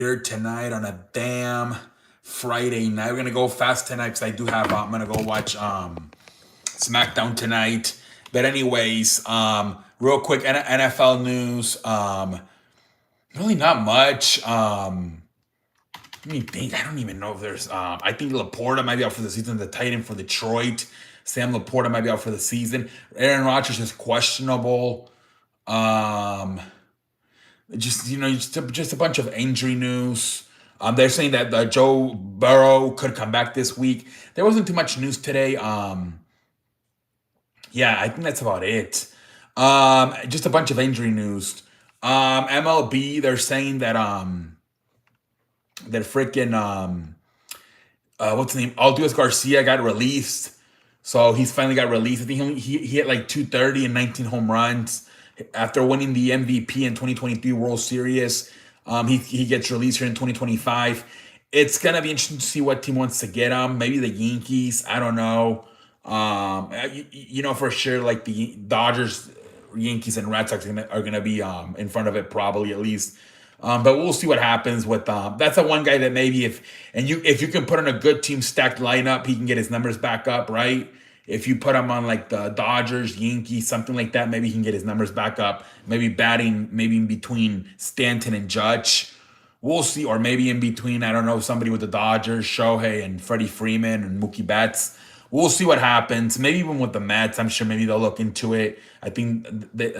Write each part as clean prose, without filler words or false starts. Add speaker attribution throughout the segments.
Speaker 1: here tonight on a damn Friday night. We're gonna go fast tonight because I do have. I'm gonna go watch SmackDown tonight. But anyways, real quick NFL news. Really not much. Let me think. I don't even know if there's. I think Laporta might be out for the season. The tight end for Detroit, Sam Laporta might be out for the season. Aaron Rodgers is questionable. Um, just a bunch of injury news. They're saying that Joe Burrow could come back this week. There wasn't too much news today. Yeah, I think that's about it. Just a bunch of injury news. MLB, they're saying that freaking what's the name? Aldous Garcia got released. So he's finally got released. I think he hit like 230 and 19 home runs after winning the MVP in 2023 World Series. He gets released here in 2025. It's gonna be interesting to see what team wants to get him. Maybe the Yankees. I don't know. For sure, like the Dodgers, Yankees, and Red Sox are gonna be in front of it probably at least. But we'll see what happens with that's the one guy that maybe if you can put on a good team stacked lineup, he can get his numbers back up, right? If you put him on like the Dodgers, Yankees, something like that, maybe he can get his numbers back up. Maybe batting, maybe in between Stanton and Judge. We'll see, or maybe in between, I don't know, somebody with the Dodgers, Shohei and Freddie Freeman and Mookie Betts. We'll see what happens. Maybe even with the Mets, I'm sure maybe they'll look into it. I think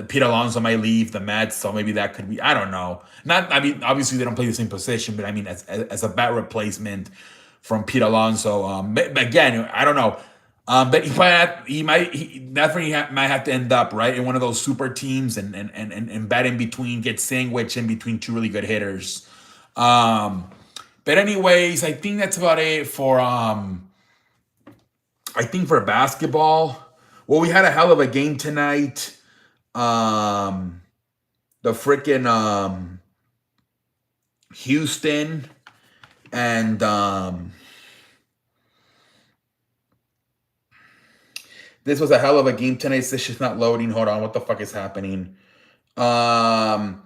Speaker 1: Pete Alonso might leave the Mets, so maybe that could be. I don't know. Not. I mean, obviously they don't play the same position, but I mean, as a bat replacement from Pete Alonso. But again, I don't know. But he definitely might have to end up right in one of those super teams and bat in between, get sandwiched in between two really good hitters. Um, but anyways, I think that's about it for I think for basketball. Well, we had a hell of a game tonight. Um, the freaking Houston and this was a hell of a game tonight. This shit's not loading. Hold on, what the fuck is happening? All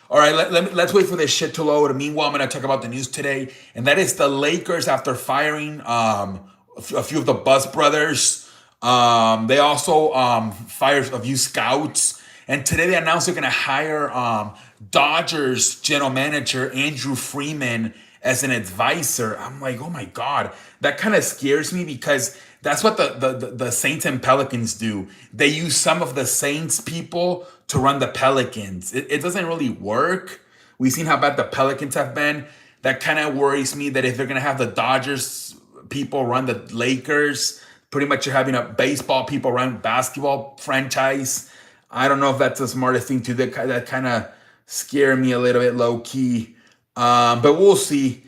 Speaker 1: right, let's wait for this shit to load. Meanwhile, I'm going to talk about the news today, and that is the Lakers after firing a few of the Bus brothers. They also fired a few scouts, and today they announced they're going to hire Dodgers general manager Andrew Freeman as an advisor. I'm like, oh my god, that kind of scares me because that's what the Saints and Pelicans do. They use some of the Saints people to run the Pelicans. It doesn't really work. We've seen how bad the Pelicans have been. That kind of worries me that if they're gonna have the Dodgers people run the Lakers, pretty much you're having a baseball people run basketball franchise. I don't know if that's the smartest thing to do. That kind of scare me a little bit low key. But we'll see.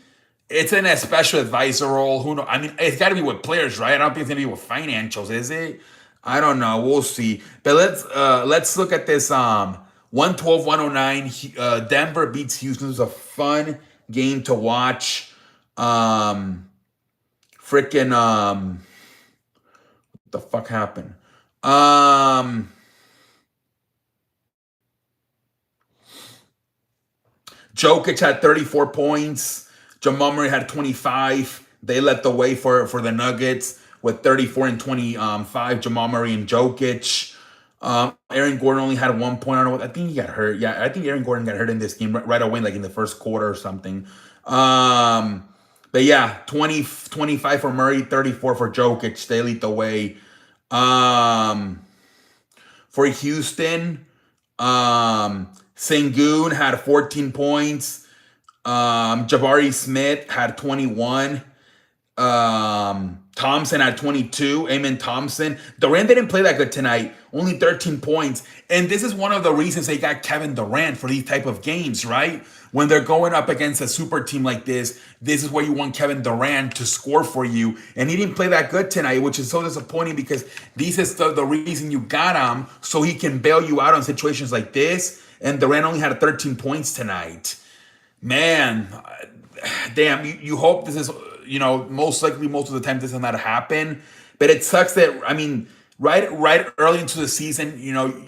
Speaker 1: It's in a special advisor role. Who knows? I mean, it's got to be with players, right? I don't think it's gonna be with financials, is it? I don't know. We'll see. But let's look at this. 112-109. Denver beats Houston. It was a fun game to watch. Freaking what the fuck happened? Jokic had 34 points. Jamal Murray had 25. They led the way for the Nuggets with 34 and 25. Jamal Murray and Jokic. Aaron Gordon only had 1 point. I don't know. I think he got hurt. Yeah, I think Aaron Gordon got hurt in this game right away, like in the first quarter or something. But yeah, 25 for Murray, 34 for Jokic. They lead the way. For Houston, Sengun had 14 points. Jabari Smith had 21. Thompson had 22. Amen Thompson. Durant didn't play that good tonight. Only 13 points. And this is one of the reasons they got Kevin Durant for these type of games, right? When they're going up against a super team like this is where you want Kevin Durant to score for you. And he didn't play that good tonight, which is so disappointing because this is the reason you got him, so he can bail you out on situations like this. And Durant only had 13 points tonight. Man, damn, you hope this is, most likely most of the time this does not happen. But it sucks that, I mean, right early into the season,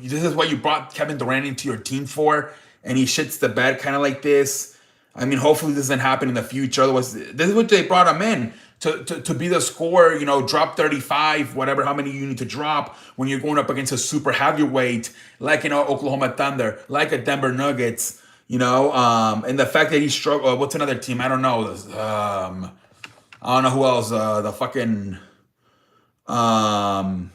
Speaker 1: this is what you brought Kevin Durant into your team for, and he shits the bed kind of like this. I mean, hopefully this doesn't happen in the future. Otherwise, this is what they brought him in to be the scorer. You know, drop 35, whatever, how many you need to drop when you're going up against a super heavyweight like Oklahoma Thunder, like a Denver Nuggets. You know, and the fact that he struggled. What's another team? I don't know. I don't know who else. The fucking um,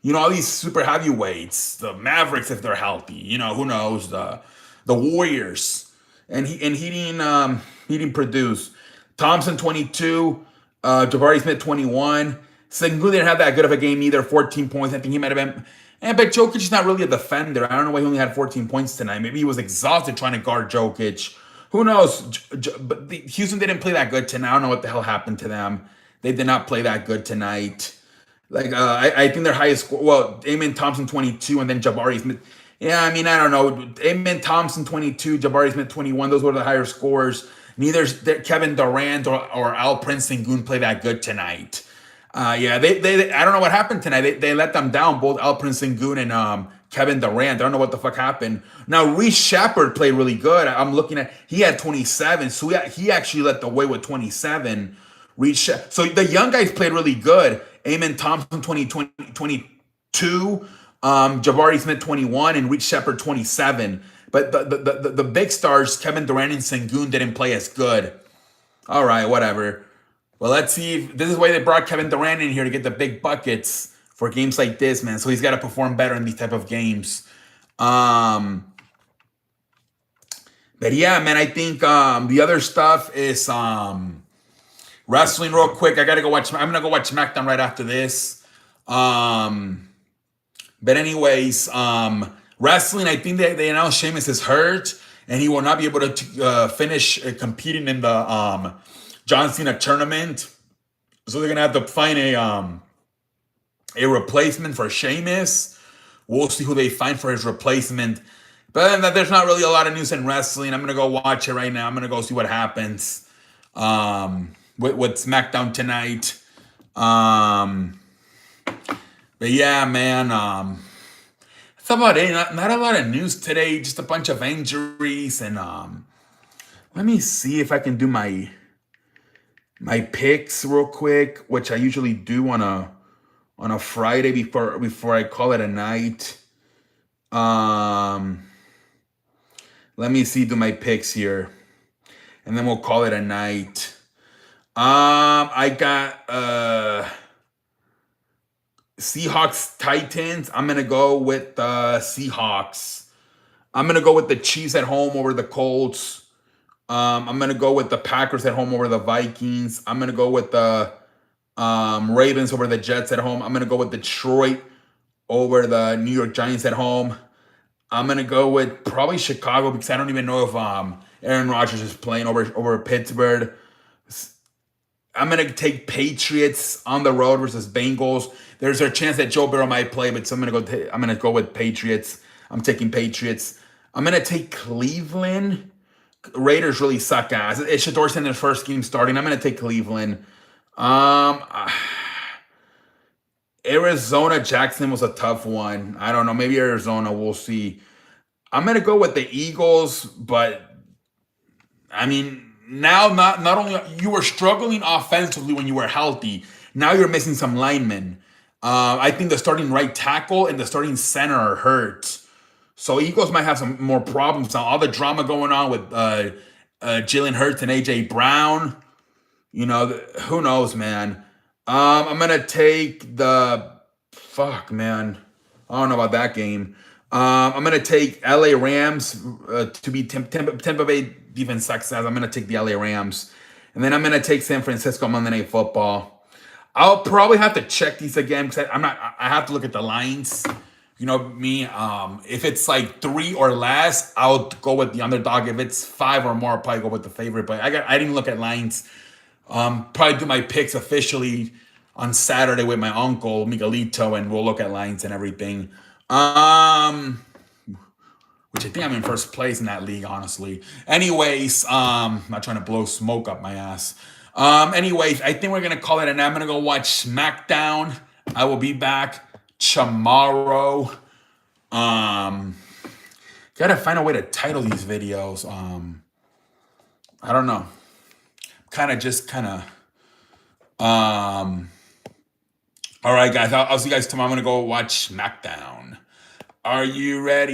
Speaker 1: you know, all these super heavyweights, the Mavericks if they're healthy. You know, who knows the Warriors, and he didn't produce. Thompson 22, Jabari Smith 21. Sengun didn't have that good of a game either. 14 points. I think he might have been. But Jokic is not really a defender. I don't know why he only had 14 points tonight. Maybe he was exhausted trying to guard Jokic. Who knows? But Houston didn't play that good tonight. I don't know what the hell happened to them. They did not play that good tonight. Like I think their highest score. Well, Amen Thompson 22, and then Jabari Smith. Yeah, I mean I don't know. Amen Thompson 22, Jabari Smith 21. Those were the higher scores. Neither Kevin Durant or Al Prince Sengun play that good tonight. Yeah, they I don't know what happened tonight. They let them down, both Al Prince Sengun and Kevin Durant. I don't know what the fuck happened. Now Reese Shepard played really good. I'm looking at he had 27, so he actually led the way with 27. So the young guys played really good. Amen Thompson 22, Jabari Smith 21, and Reese Shepard 27. But the big stars, Kevin Durant and Sengun, didn't play as good. All right, whatever. Well, let's see if this is why they brought Kevin Durant in here to get the big buckets for games like this, man. So he's got to perform better in these type of games. But yeah, man, I think the other stuff is wrestling real quick. I'm gonna go watch SmackDown right after this. But anyways, wrestling, I think they announced Sheamus is hurt and he will not be able to finish competing in the John Cena tournament. So they're gonna have to find a replacement for Sheamus. We'll see who they find for his replacement. But other than that, there's not really a lot of news in wrestling. I'm gonna go watch it right now. I'm gonna go see what happens with SmackDown tonight. But yeah, man. That's about it. Not a lot of news today. Just a bunch of injuries and let me see if I can do my picks real quick, which I usually do on a Friday before I call it a night. Let me see, do my picks here, and then we'll call it a night. I got Seahawks Titans. I'm gonna go with the Seahawks. I'm gonna go with the Chiefs at home over the Colts. I'm gonna go with the Packers at home over the Vikings. I'm gonna go with the Ravens over the Jets at home. I'm gonna go with Detroit over the New York Giants at home. I'm gonna go with probably Chicago because I don't even know if Aaron Rodgers is playing over Pittsburgh. I'm gonna take Patriots on the road versus Bengals. There's a chance that Joe Burrow might play, but so I'm gonna go with Patriots. I'm taking Patriots. I'm gonna take Cleveland. Raiders really suck ass. It's Shador in their first game starting. I'm gonna take Cleveland. Arizona Jackson was a tough one. I don't know. Maybe Arizona. We'll see. I'm gonna go with the Eagles, but I mean, now not only you were struggling offensively when you were healthy, now you're missing some linemen. I think the starting right tackle and the starting center are hurt. So Eagles might have some more problems now. All the drama going on with Jalen Hurts and AJ Brown. You know, who knows, man. I'm gonna take the man. I don't know about that game. I'm gonna take LA Rams to be Tampa Bay defense success. I'm gonna take the LA Rams, and then I'm gonna take San Francisco Monday Night Football. I'll probably have to check these again because I have to look at the lines. You know me. If it's like 3 or less, I'll go with the underdog. If it's 5 or more, I'll probably go with the favorite. But I didn't look at lines. Probably do my picks officially on Saturday with my uncle Miguelito, and we'll look at lines and everything. Which I think I'm in first place in that league, honestly. Anyways, not trying to blow smoke up my ass. Anyways, I think we're gonna call it, and I'm gonna go watch SmackDown. I will be back tomorrow. Gotta find a way to title these videos. I don't know. Um. All right, guys. I'll see you guys tomorrow. I'm gonna go watch SmackDown. Are you ready?